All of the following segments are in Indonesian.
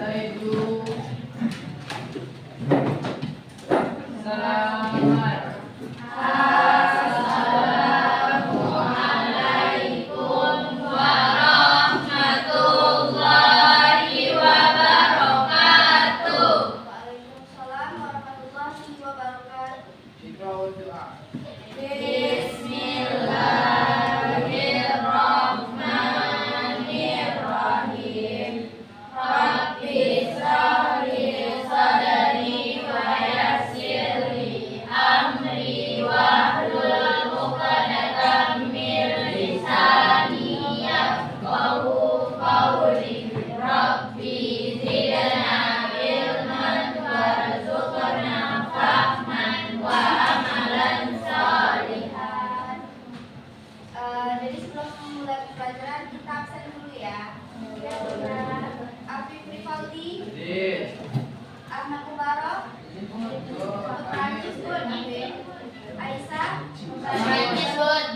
Assalamualaikum. Selamat. Assalamualaikum warahmatullahi wabarakatuh. Waalaikumsalam warahmatullahi wabarakatuh. Iqra doa. Bismillahirrahmanirrahim. Rabbi shrah li sadri wa yassir li amri wahlul 'uqdatam min lisani yafqahu qawli. Rabbi zidna ilman warzuqna fahman wa amalan sholihan. Jadi sebelum memulai pelajaran kita absen dulu ya. Afif Rifaldi, Hadir. Ahmad Mubarak, Prancis Bun, Aisyah, Prancis Bun.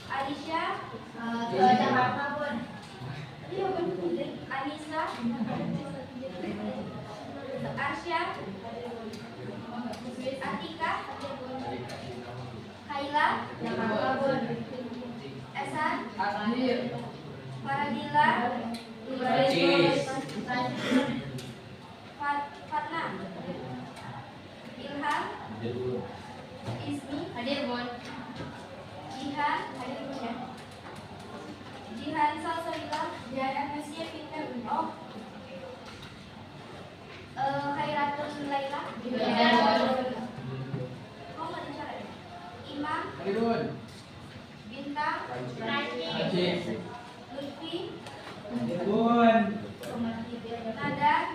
Alicia, Jakarta Bun. Anissa, Arsya, Atika, Kaila, Jakarta Bun. Esan, Hadir. Faradila, Prancis. Fatna, Ilham, Ismi, Hadir Bun. Jihan, hadir Bun ya. Jihan Salsabila, Jihan Anasia Pinter Bun. Khairatul Laila, mau bicara ya? Imam, Hadirun. Bintang, Hadir. Lutfi, Hadirun. Nada,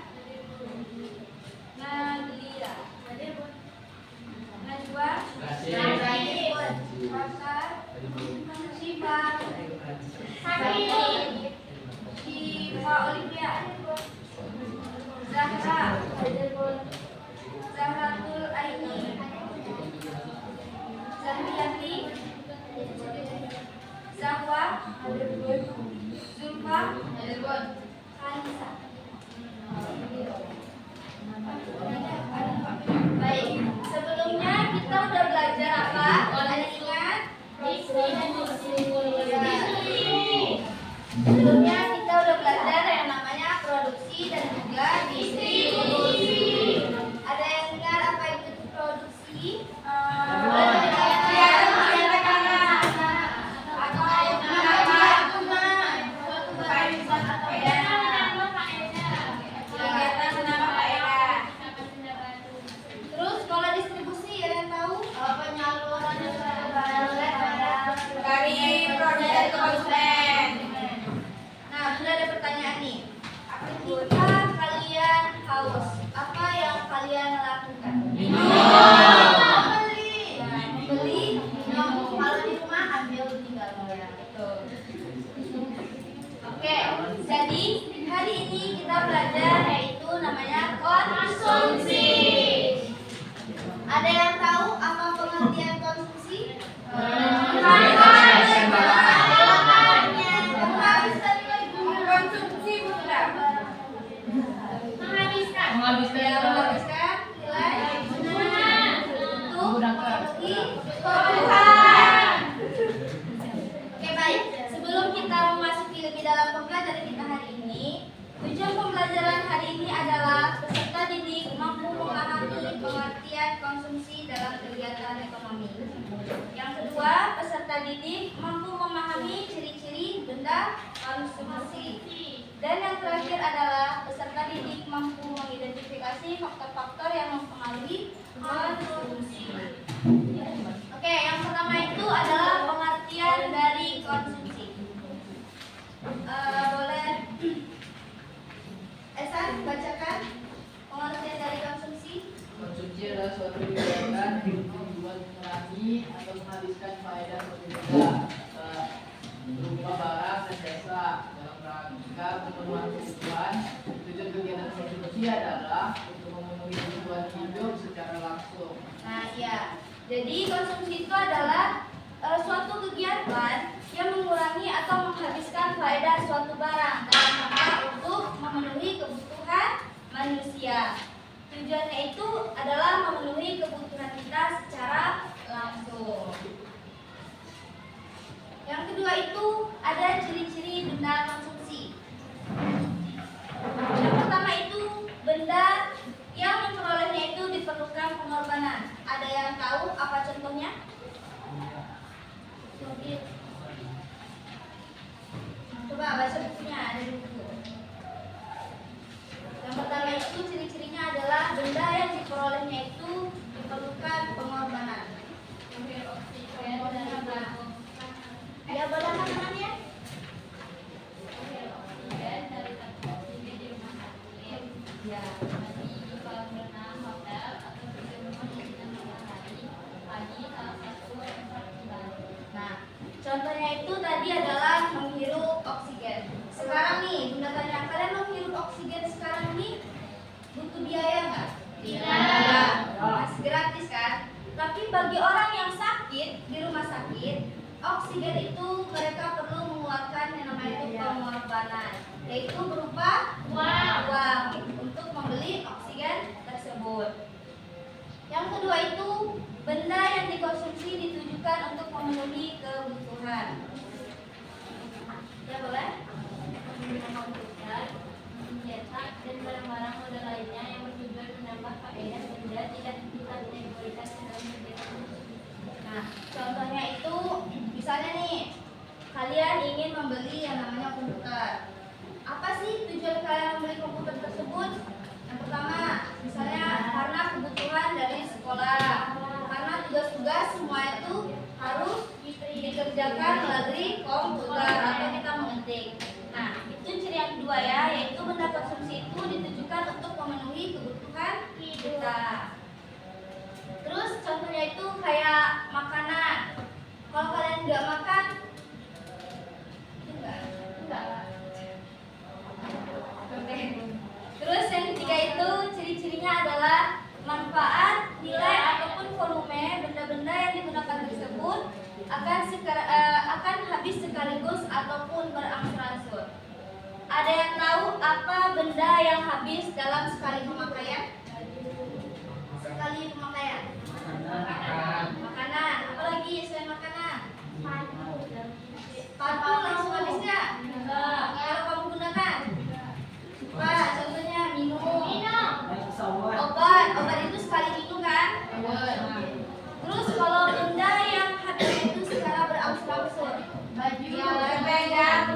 Nadia, Najwa, Hadir. Pasar, Syifa, Syifa Olivia, Zahra, Zahratul Aini, Zahriyati, Zahwa, Zulfa, Kanisa. Baik, sebelumnya kita udah belajar apa? Ada ingat? Sebelumnya kita udah belajar yang namanya produksi dan juga distribusi. Ada yang ingat apa itu produksi? Terus kalau distribusi ada yang tahu? Penyaluran dari produsen ke konsumen. Nah, sudah ada pertanyaan nih. Ketika kalian haus, apa yang kalian lakukan? Membeli. Nah, membeli. Kalau di rumah ambil tinggal ya. Oke, jadi hari ini kita belajar yaitu namanya konsumsi. Ada yang tahu apa pengertian konsumsi? Konsumsi bukan? Menghabiskan. Menghabiskan nilai untuk memenuhi kebutuhan. Oke baik, sebelum kita memasuki lebih dalam pembelajaran kita hari ini, tujuan pembelajaran hari ini adalah peserta didik mampu memahami pengertian konsumsi dalam kegiatan ekonomi. Yang kedua, peserta didik mampu memahami ciri-ciri benda konsumsi. Dan yang terakhir adalah peserta didik mampu mengidentifikasi faktor-faktor yang mempengaruhi konsumsi. Oke, yang pertama itu adalah pengertian dari konsumsi. Boleh Esan bacakan pengertian dari konsumsi? Konsumsi adalah suatu kegiatan yang membuat mengurangi atau menghabiskan faedah suatu benda berupa barang dan jasa dalam rangka pemenuhan kebutuhan. Tujuan kegiatan konsumsi adalah untuk memenuhi kebutuhan hidup secara langsung. Nah, ya. Jadi konsumsi itu adalah suatu kegiatan yang mengurangi atau menghabiskan faedah suatu barang dalam rangka untuk kedua itu ada ciri-ciri benda konsumsi. Yang pertama itu benda yang memperolehnya itu diperlukan pengorbanan. Ada yang tahu apa contohnya? Coba baca bukunya, ada di buku. Yang pertama itu ciri-cirinya adalah benda yang diperolehnya itu diperlukan pengorbanan. Ya, boleh tangannya. Nah, contohnya itu tadi adalah menghirup oksigen. Sekarang nih, Bunda tanya, kalian menghirup oksigen sekarang ini butuh biaya nggak? Tidak. Masih gratis kan? Tapi bagi orang yang sakit di rumah sakit, oksigen itu mereka perlu mengeluarkan yang namanya itu pengorbanan, yaitu berupa uang untuk membeli oksigen tersebut. Yang kedua itu benda yang dikonsumsi ditujukan untuk memenuhi kebutuhan. Ya boleh? Komputer, mencetak dan barang-barang model lainnya yang bertujuan menambah faedah benda tidak dikategorikan dalam kegiatan khusus. Nah, contohnya itu misalnya nih, kalian ingin membeli yang namanya komputer. Apa sih tujuan kalian membeli komputer tersebut? Yang pertama, misalnya karena kebutuhan dari sekolah, karena tugas-tugas semua itu harus dikerjakan melalui komputer atau kita mengetik. Nah, itu ciri yang kedua ya, yaitu benda konsumsi itu ditujukan untuk memenuhi kebutuhan kita. Terus contohnya itu kayak makanan. Kalau kalian nggak makan, itu enggak. Oke. Terus yang ketiga itu ciri-cirinya adalah manfaat, nilai ataupun volume benda-benda yang digunakan tersebut akan habis sekaligus ataupun berangsur-angsur. Ada yang tahu apa benda yang habis dalam sekali pemakaian? Sekali pemakaian. Makanan. Apalagi selain makanan? Parfum langsung habis nggak? Kalau kamu gunakan? Wah, contohnya minum. Obat itu sekali minum kan? Terus kalau benda yang habis itu secara berangsur-angsur, baju, benda yang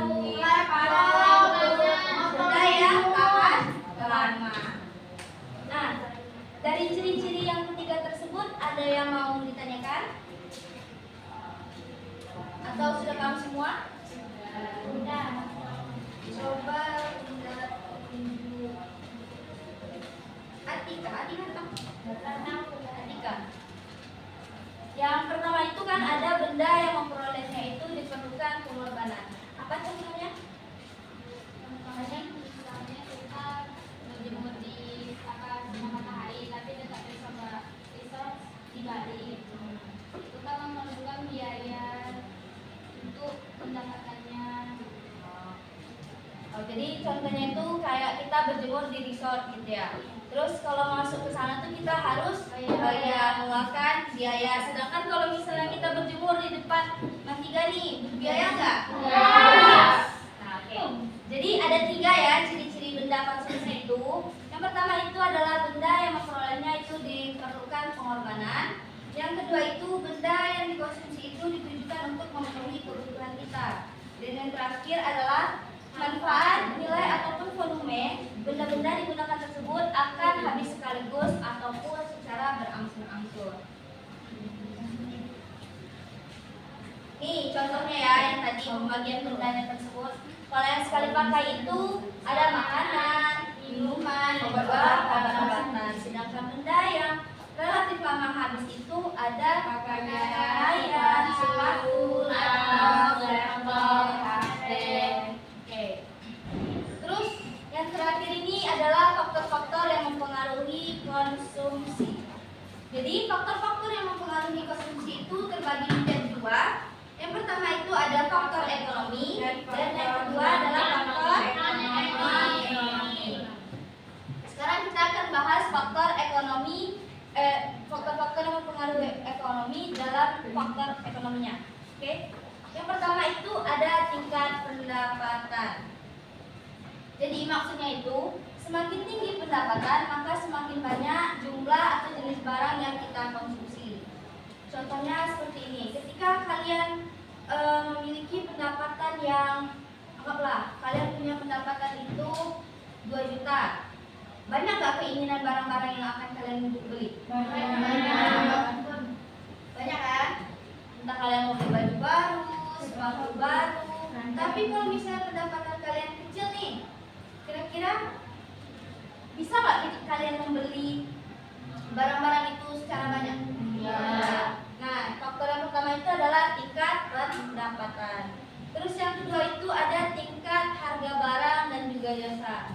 tahan lama. Nah, dari ciri-ciri yang ketiga tersebut ada yang mau ditanyakan? Atau sudah paham semua? Sudah. Coba Bunda tunjuk. Atika. Yang pertama itu kan ada benda yang memperolehnya itu diperlukan pengorbanan. Apa contohnya? Contohnya misalnya kita berjemur di matahari tapi tetap bisa dibalik. Itu kan memerlukan biaya untuk mendapatkannya. Oh, jadi contohnya itu kayak kita berjemur di resort gitu ya. Terus kalau masuk ke sana tuh kita harus mengeluarkan biaya. Sedangkan kalau misalnya kita berjemur di depan Mantiga nih, butuh biaya nggak? Nah, oke. Jadi ada 3 ya ciri-ciri benda konsumsi itu. Yang pertama itu adalah benda yang memperolehnya itu diperlukan pengorbanan. Yang kedua itu benda yang dikonsumsi itu ditujukan untuk memenuhi kebutuhan kita. Dan yang terakhir adalah manfaat, nilai ataupun volume benda-benda digunakan tersebut akan habis sekaligus ataupun secara berangsur-angsur. Nih contohnya ya yang tadi pembagian bendanya tersebut. Kalau yang sekali pakai itu ada makanan, minuman, obat-obatan. Sedangkan benda yang relatif lama habis itu ada pakaian, sepatu, laptop, HP. Terus yang terakhir ini adalah faktor-faktor yang mempengaruhi konsumsi. Jadi faktor-faktor yang mempengaruhi konsumsi itu terbagi menjadi 2. Yang pertama itu ada faktor ekonomi dan yang kedua adalah faktor ekonomi. Sekarang kita akan bahas faktor ekonomi, faktor-faktor yang mempengaruhi ekonomi dalam faktor ekonominya. Oke. Yang pertama itu Jadi maksudnya itu semakin tinggi pendapatan maka semakin banyak jumlah atau jenis barang yang kita konsumsi. Contohnya seperti ini, ketika kalian memiliki pendapatan yang, anggaplah kalian punya pendapatan itu 2 juta. Banyak gak keinginan barang-barang yang akan kalian beli? Banyak kan? Entah kalian mau beli baju baru, sepatu baru. Tapi kalau misalnya pendapatan kalian kecil nih, kira-kira bisa nggak kalian membeli barang-barang itu secara banyak? Iya. Nah, faktor yang pertama itu adalah tingkat pendapatan. Terus yang kedua itu ada tingkat harga barang dan juga jasa.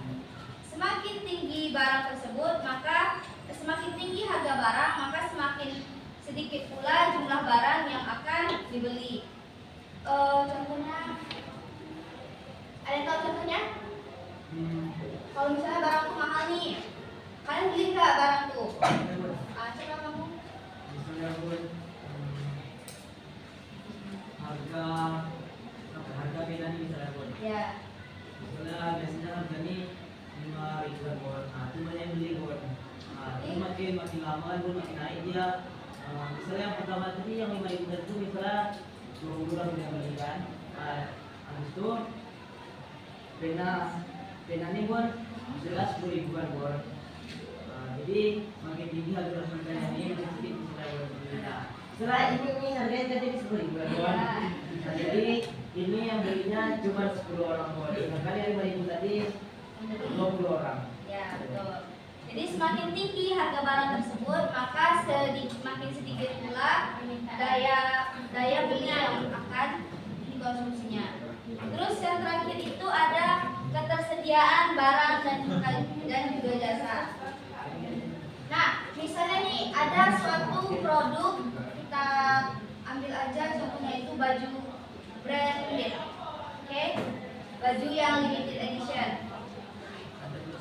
Semakin tinggi barang tersebut, maka semakin tinggi harga barang, maka semakin sedikit pula jumlah barang yang akan dibeli. Contohnya, ada yang tahu contohnya? Kalau misalnya barang tuh mahal nih, kalian beli nggak barang tuh? Coba kamu. Misalnya harga beda nih misalnya pun. Ya. Misalnya biasanya harga nih 5.000-an pun. Nah, itu banyak yang beli pun. Nah, itu makin lama pun makin naik dia. Misalnya yang pertama tadi yang 5.000 itu misalnya 20 orang yang beli kan. Nah, habis itu pena ini pun jelas 10.000-an pun. Jadi makin tinggi harga ini makin sedikit misalnya beli. Setelah ini harganya jadi 10.000-an pun. Nah, jadi ini yang belinya cuma 10 orang pun. Makanya yang 5.000 tadi 20 orang. Ya, betul. Jadi semakin tinggi harga barang tersebut, maka semakin sedikit pula daya beli yang akan dikonsumsinya. Terus yang terakhir itu ada ketersediaan barang dan juga jasa. Nah, misalnya nih ada suatu produk, kita ambil aja contohnya itu baju branded, oke? Baju yang limited edition.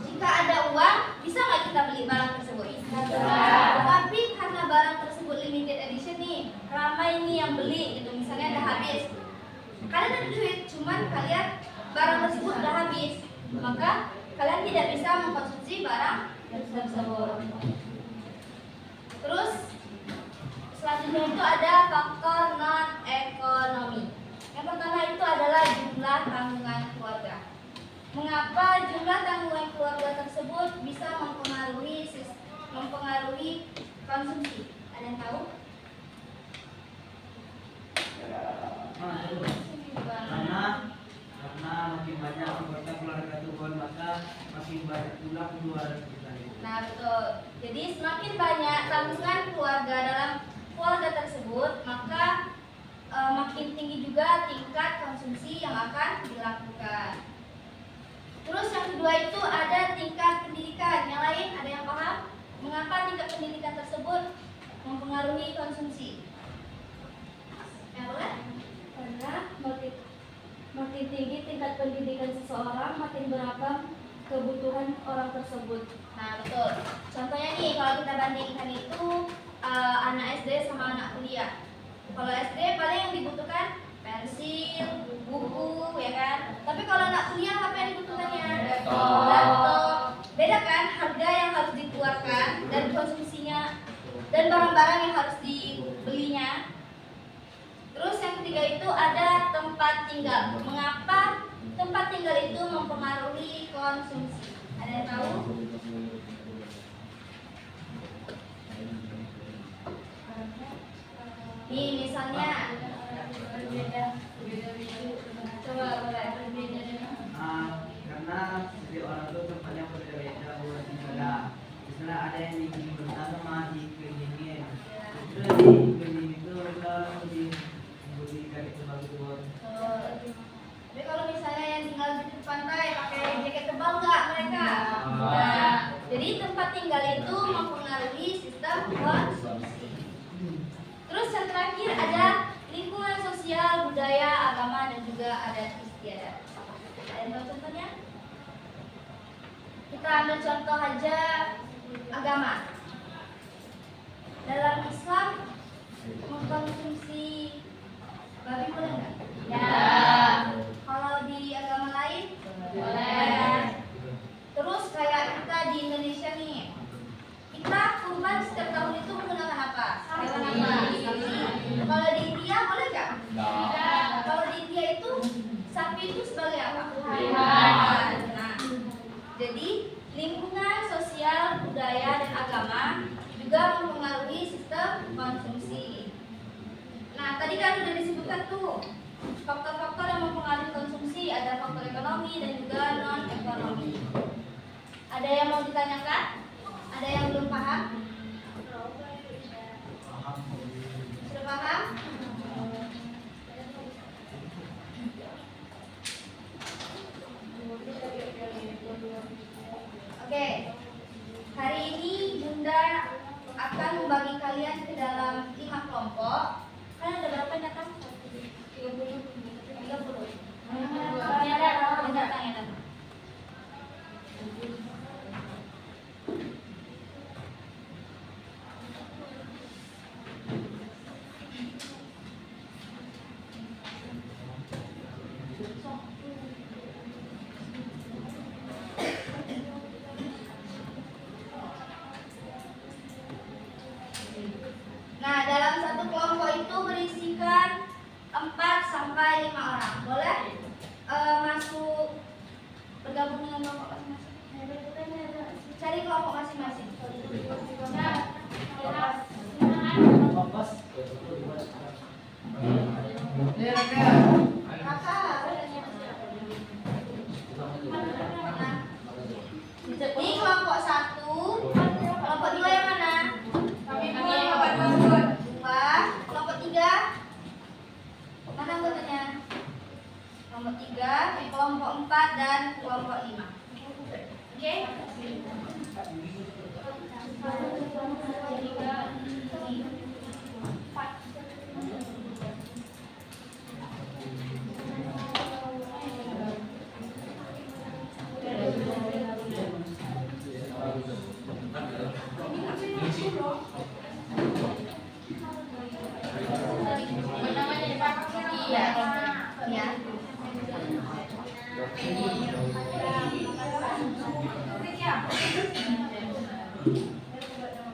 Jika ada uang, bisa nggak kita beli barang tersebut? Tapi karena barang tersebut limited edition nih, ramai nih yang beli gitu, misalnya udah habis. Kalian ada duit, cuman kalian barang tersebut udah habis, maka kalian tidak bisa mengkonsumsi barang tersebut. Terus selanjutnya itu ada faktor non ekonomi. Yang pertama itu adalah jumlah tanggungan keluarga. Mengapa jumlah tanggungan keluarga tersebut bisa mempengaruhi konsumsi? Ada yang tahu? Karena makin banyak anggota keluarga turun, maka makin banyak pula pengeluaran kita. Nah, betul. Jadi semakin banyak tanggungan keluarga dalam keluarga tersebut, maka makin tinggi juga tingkat konsumsi yang akan dilakukan. Terus yang kedua itu ada tingkat pendidikan. Yang lain ada yang paham? Mengapa tingkat pendidikan tersebut mempengaruhi konsumsi? Ya, boleh? Karena makin tinggi tingkat pendidikan seseorang, makin beragam kebutuhan orang tersebut. Nah, betul. Contohnya nih, kalau kita bandingkan itu anak SD sama anak kuliah. Kalau SD paling yang dibutuhkan pensil, buku, ya kan? Tapi kalau anak kuliah apa yang dibutuhkannya? Laptop. Beda kan harga yang harus dikeluarkan dan konsumsinya dan barang-barang yang harus dibelinya. Terus yang ketiga itu ada tempat tinggal. Mengapa tempat tinggal itu mempengaruhi konsumsi? Ada yang tahu? Nih misalnya coba boleh Karena setiap orang itu tempatnya berbeda buat tinggal. Misalnya ada yang di Kalimantan sama di Keringin. Itu di Keringin itu mereka memberikan itu bagus. Tapi kalau misalnya yang tinggal di pantai pakai jaket tebal nggak mereka? Nah, jadi tempat tinggal itu mempengaruhi sistem konsumsi. Terus yang terakhir ada lingkungan sosial, budaya, agama, dan juga adat istiadat. Ada yang tahu contohnya? Kita ambil contoh aja agama. Dalam Islam mengkonsumsi babi boleh nggak? Ya. Kalau di agama lain boleh. ekonomi dan juga non ekonomi. Ada yang mau ditanyakan? Ada yang belum paham? Sudah paham? Oke. Hari ini Bunda akan membagi kalian ke dalam 5 kelompok. Kalian ada berapa datang? 30. Yang datang. Nah, dalam satu kelompok itu berisikan 4 sampai 5 orang. Boleh masuk bergabung dengan kelompok masing-masing. Cari kelompok masing-masing. Ini kelompok 1, kelompok 2 yang mana? Kelompok 3 mana anggotanya? Kelompok 3, kelompok 4 dan kelompok 5. Oke?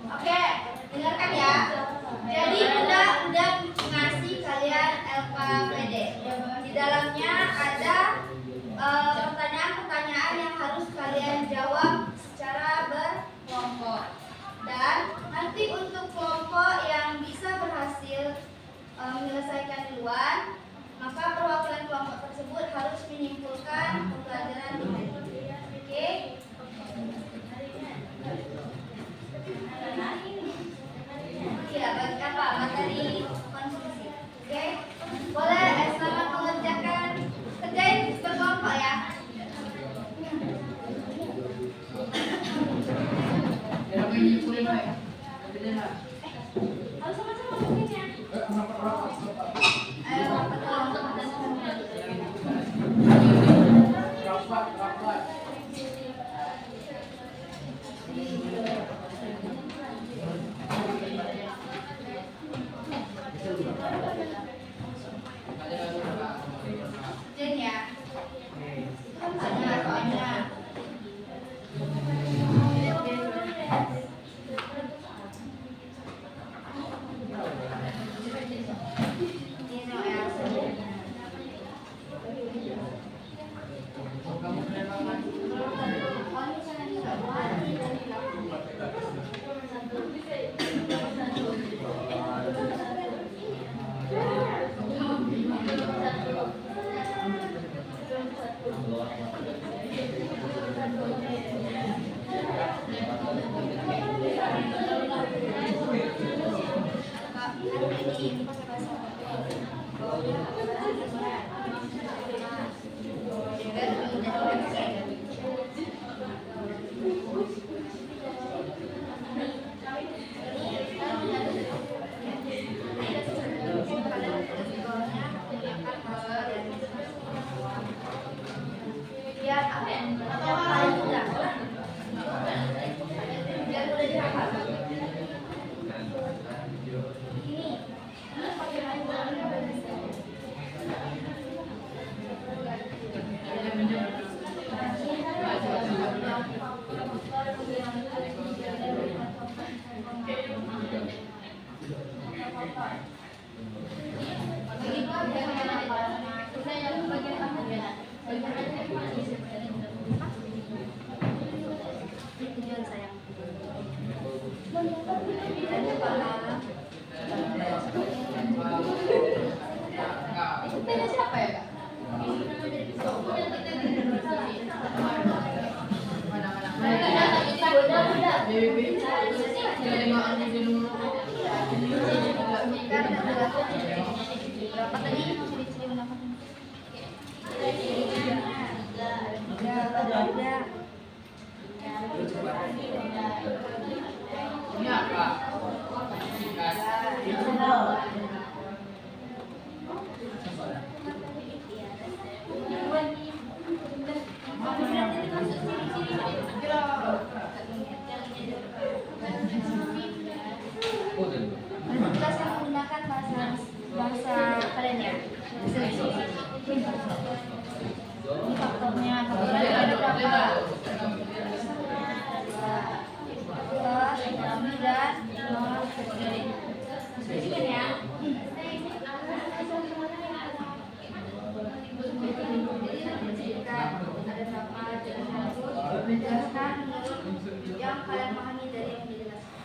Oke, dengarkan ya. Jadi Bunda udah ngasih kalian LKPD. Di dalamnya ada pertanyaan-pertanyaan yang harus kalian jawab secara berkelompok. Dan nanti untuk kelompok yang bisa berhasil menyelesaikan duluan, maka perwakilan kelompok tersebut harus menyimpulkan pembelajaran ini. Oke? Iya, bagi apa? Materi konsumsi. Oke? Boleh selamat mengerjakan. Kerjain berkelompok ya. Harus sama-sama mungkin ya. Ayo, berkelompok dan semuanya. Jen ya. Itu kan tanya soalnya. Biar apa ya? Yang paling mudah. Biar mudah dihafal. Ini Berapa tadi ciri-ciri mendapat? Ini apa? Jelaskan menggunakan bahasa kalian ya. Ini faktornya ada berapa? Dan Sesuaikan ya. Ada berapa jenis harus menjelaskan yang kalian pahami dari yang dijelaskan.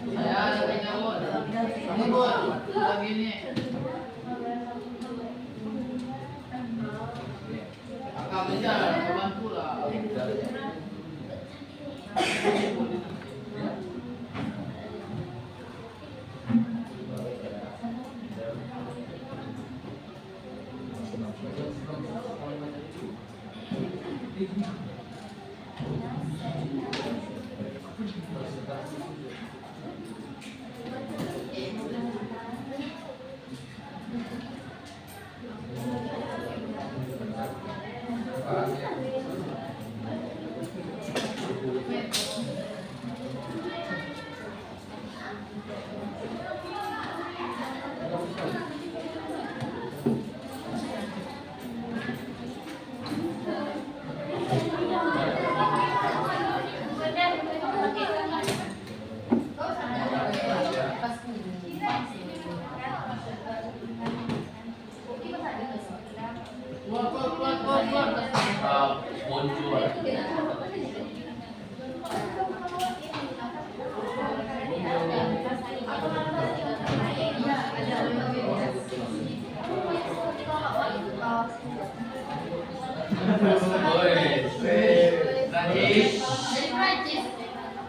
Saya ada nyamuk. Ini bos, lagi ini. Kakak bicara, bantu lah.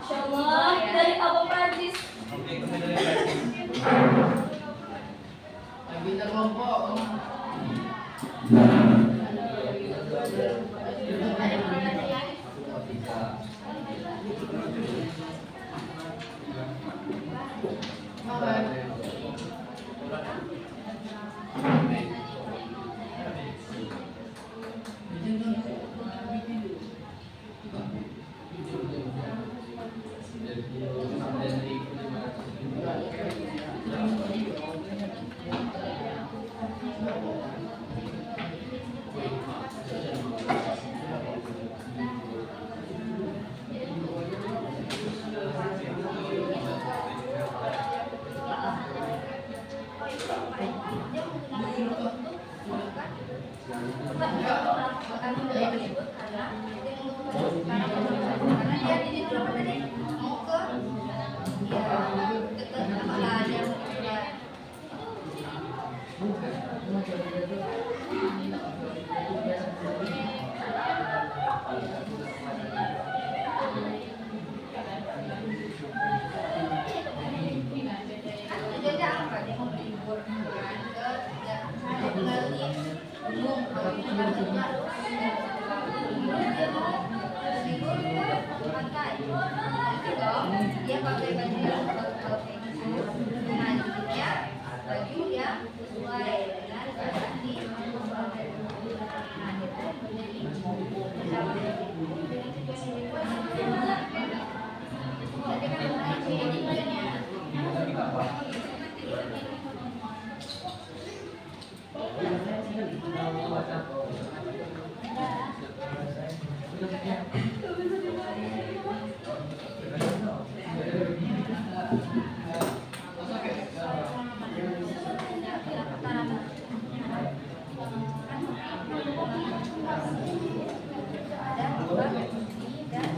Insyaallah dari apa Prancis? Lagi terkelompok. Dia pakai baju yang baju yang sesuai dengan kondisi. Ada dua dan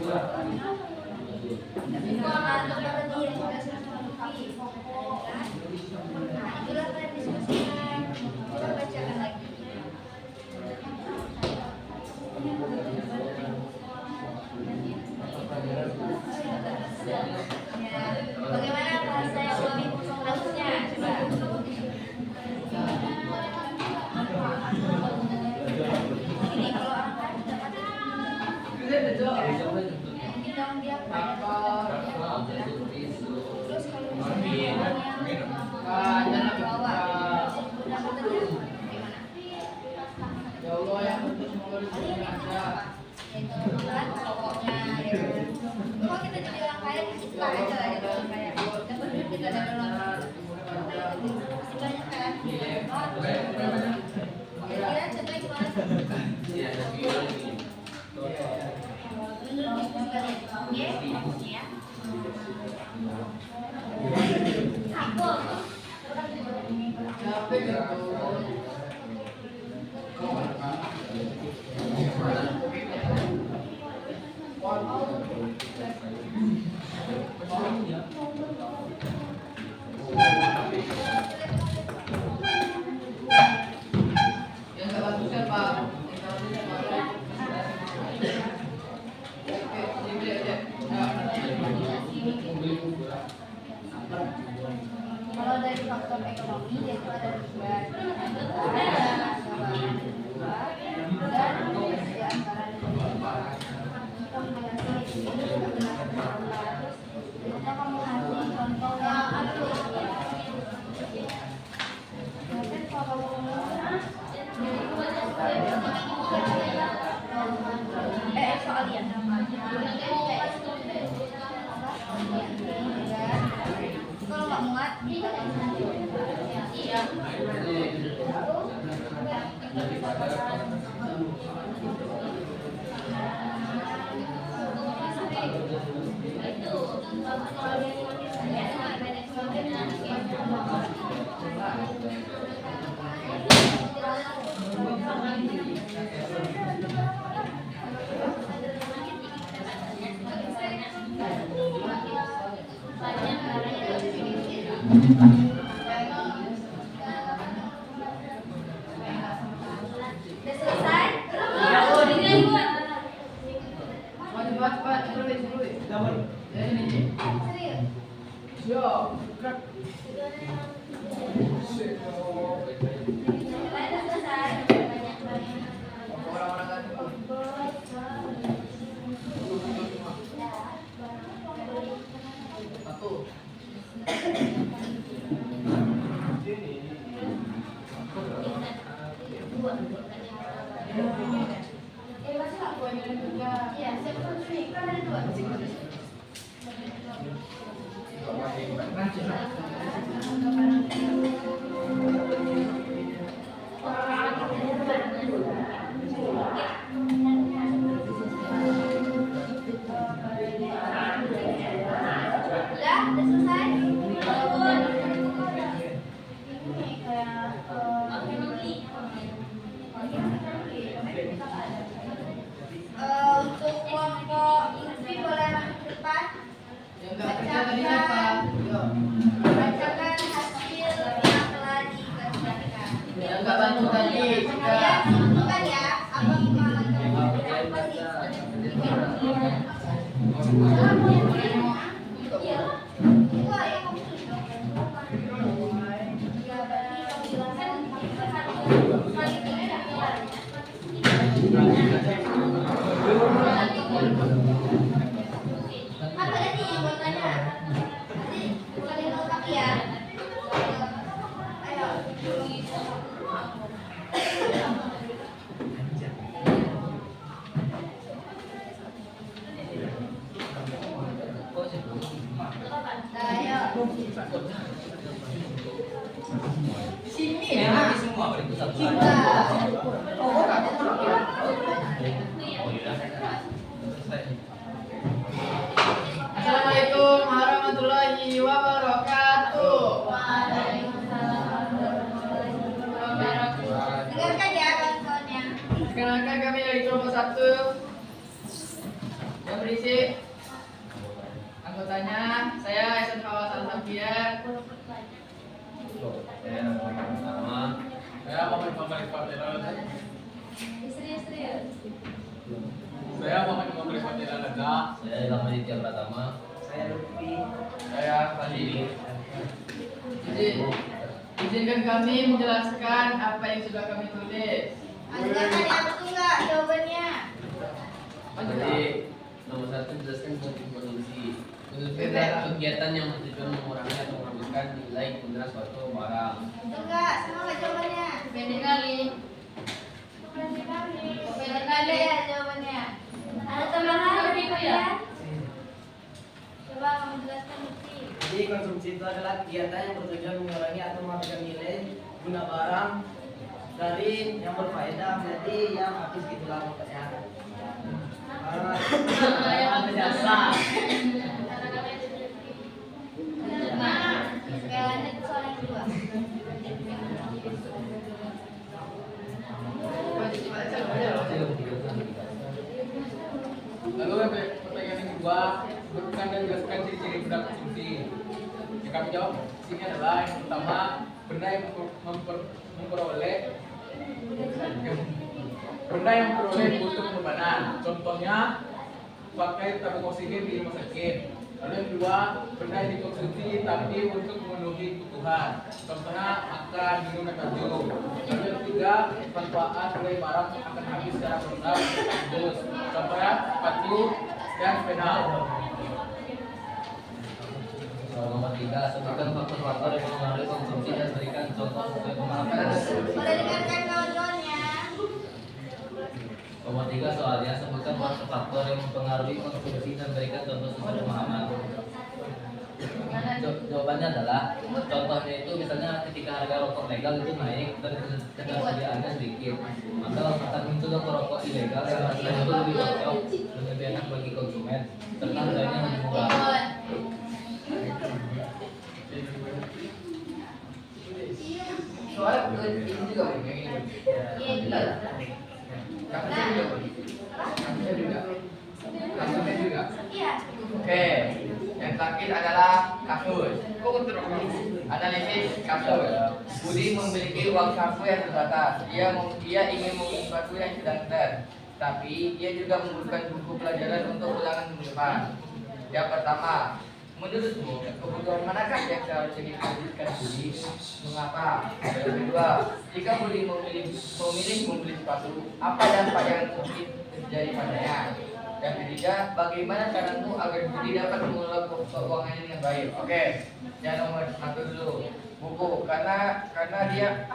Ya Allah yang tentu semoga rezeki ada. Yaitu kebutuhan pokoknya, ya kan. Kalau kita jadi orang kaya, kita aja lah jadi orang kaya. Dapat duit kita dapat orang. Masih banyak kan? Kira-kira contohnya gimana? Menurut ibu sekalian, oke? Ya. Aku. Capek gitu. Yang nggak bantu siapa? Yang nggak bantu siapa? Oke, dibeli aja. Kalau dari faktor ekonomi yaitu ada dua, dan ketersediaan barang kita kamu kasih contoh yang soalnya kalau nggak muat iya. Udah selesai? Cepat, dulu. Ya ini. Serius? Yo, Udah selesai? orang-orang kan. Satu. Masa aku ada juga? Iya, siapa satu nih? Kan ada dua. Udah selesai? Ini kayak untuk kelompok Lutfi boleh masuk ke depan. Yang nggak kerja tadi siapa? Yo. Bacakan hasil yang telah dikerjakan. Yang nggak bantu tadi Kalian juga. tentukan ya apa kemampuan kamu apa sih? Itu ya kamu tulis dong. Ya berarti kamu jelaskan kali tiga. Apa tadi yang mau tanya? Nanti bukan yang lengkap ya. Ayo. Ayo. Sini ya. Kita. Assalamualaikum warahmatullahi wabarakatuh. Dengarkan ya kawan-kawannya. Perkenalkan kami dari kelompok 1 yang berisi anggotanya saya Hasan Fawasan Safian. Saya Muhammad Muhammad Fatihah. Serius. Saya Muhammad Muhammad Fatihah Lega. Saya Ilham Aditya Pratama. Saya Lutfi. Saya Fadli. Izinkan kami menjelaskan apa yang sudah kami tulis. Anda ada betul nggak jawabannya? Jadi nomor 1 jelaskan motif konsumsi. Konsumsi adalah kegiatan yang bertujuan mengurangi atau menghabiskan nilai guna suatu barang. Betul nggak? Sama nggak jawabannya? Pendek kali. Bukan adalah kegiatan yang bertujuan mengurangi atau mematikan nilai guna barang dari yang berfaedah menjadi yang habis gitulah pokoknya. Yang berjasa. Lanjut ke soal yang kedua. Lalu pertanyaan yang kedua, sebutkan dan jelaskan ciri-ciri budak konsumsi. Yang kami jawab sini adalah yang pertama, benda yang memperoleh butuh pengorbanan. Contohnya pakai tabung oksigen di rumah sakit. Lalu yang kedua, benda yang dikonsumsi tapi untuk memenuhi kebutuhan. Contohnya makan, minum, dan baju. Lalu yang ketiga, manfaat dari barang akan habis secara berulang. Contohnya sepatu dan sepeda. Nomor 3, sebutkan faktor-faktor yang mempengaruhi konsumsi dan berikan contoh sesuai pemahaman. Boleh dengarkan kawan-kawannya. Nomor 3 soalnya, sebutkan faktor-faktor yang mempengaruhi konsumsi dan berikan contoh sesuai pemahaman. Jawabannya adalah, contohnya itu misalnya ketika harga rokok legal itu naik dan ketersediaannya sedikit, maka akan muncul rokok ilegal yang harganya itu lebih cocok dan lebih enak bagi konsumen serta harganya lebih murah. Soalnya ini juga yang ini. Kasusnya juga. Iya. Oke, yang terakhir adalah kasus. Analisis kasus. Budi memiliki uang saku yang terbatas. Dia ingin membeli sesuatu yang sedang tren, tapi dia juga membutuhkan buku pelajaran untuk ulangan minggu depan. Yang pertama, menurutmu kebutuhan manakah yang seharusnya dihabiskan Budi? Mengapa? Yang kedua, jika Budi memilih membeli sepatu, apa dampak yang mungkin terjadi padanya? Yang ketiga, bagaimana caramu agar Budi dapat mengelola keuangannya dengan baik? Oke, yang nomor 1 dulu, buku, karena dia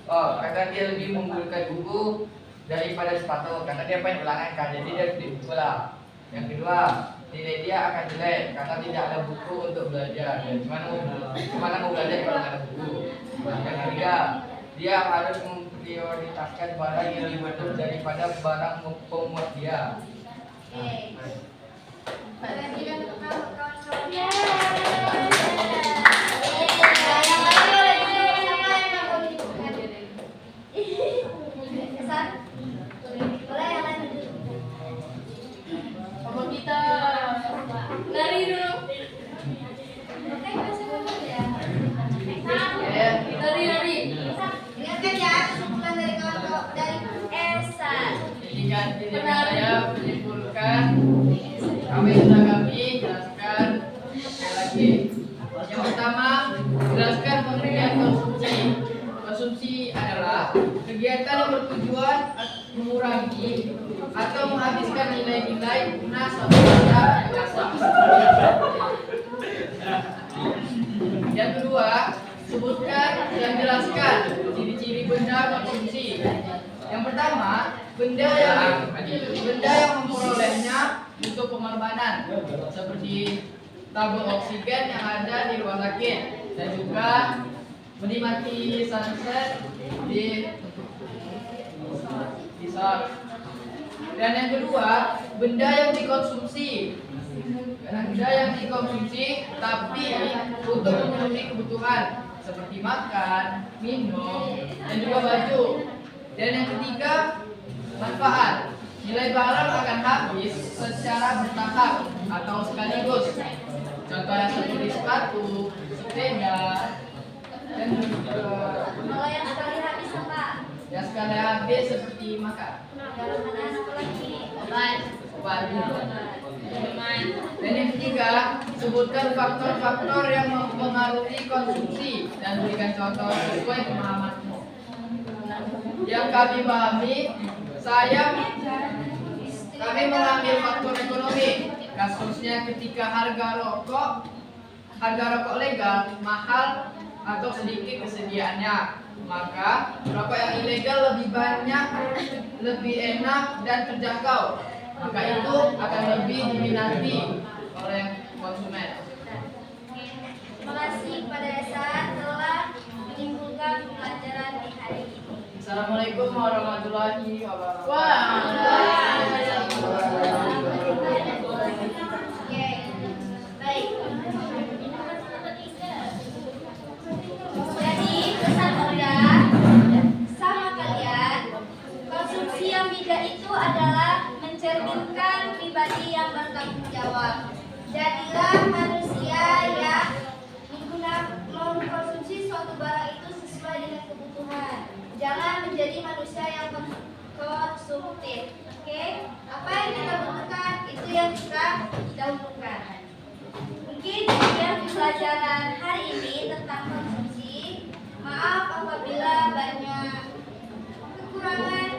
karena dia lebih membutuhkan buku daripada sepatu, karena dia pengen ulangan kan, jadi dia beli buku lah. Yang kedua, nilai dia akan jelek karena tidak ada buku untuk belajar. Dan gimana mau belajar kalau nggak ada buku? Yang ketiga, dia harus memprioritaskan barang yang dibutuhkan daripada barang pemuas dia. Oke. Perhatikan untuk kawan-kawannya. Yang lain siapa yang mau dibutuhkan? Kesan? Boleh yang lain dulu. Apa kita lari dulu? Oke, masih dulu ya. Lari. Ingatkan ya kesimpulan dari kawan-kawan dari Esan. Jadi kan saya menyimpulkan kami jelaskan sekali lagi. Yang pertama, jelaskan pengertian konsumsi. Konsumsi adalah kegiatan yang bertujuan mengurangi atau menghabiskan nilai-nilai guna suatu benda jasa. Yang kedua, sebutkan dan jelaskan ciri-ciri benda konsumsi. Yang pertama, benda yang memperolehnya untuk pengorbanan, seperti tabung oksigen yang ada di rumah sakit, dan juga menikmati sunset di sal. Dan yang kedua, benda yang dikonsumsi tapi untuk memenuhi kebutuhan seperti makan, minum, dan juga baju. Dan yang ketiga, manfaat. Nilai barang akan habis secara bertahap atau sekaligus. Contohnya seperti sepatu, sepeda, dan Kalau yang sekali habis apa? yang sekali habis seperti makan. Kalau mana satu lagi? Obat. Dan yang ketiga, sebutkan faktor-faktor yang mempengaruhi konsumsi dan berikan contoh sesuai pemahamanmu. Yang kami pahami, kami mengambil faktor ekonomi. Kasusnya ketika harga rokok legal mahal atau sedikit kesediaannya, maka rokok yang ilegal lebih banyak, lebih enak dan terjangkau. Maka itu akan lebih diminati oleh konsumen. Oke. Terima kasih kepada Esa telah menyimpulkan pelajaran di hari ini. Assalamualaikum warahmatullahi wabarakatuh. Oke. Baik. Jadi pesan Oda sama kalian, konsumsi yang bijak itu adalah mencerminkan pribadi yang bertanggung jawab. Jadilah manusia yang mengkonsumsi suatu barang itu sesuai dengan kebutuhan. Jangan menjadi manusia yang konsumtif. Oke? Apa yang kita butuhkan itu yang kita dahulukan. Mungkin demikian pelajaran hari ini tentang konsumsi. Maaf apabila banyak kekurangan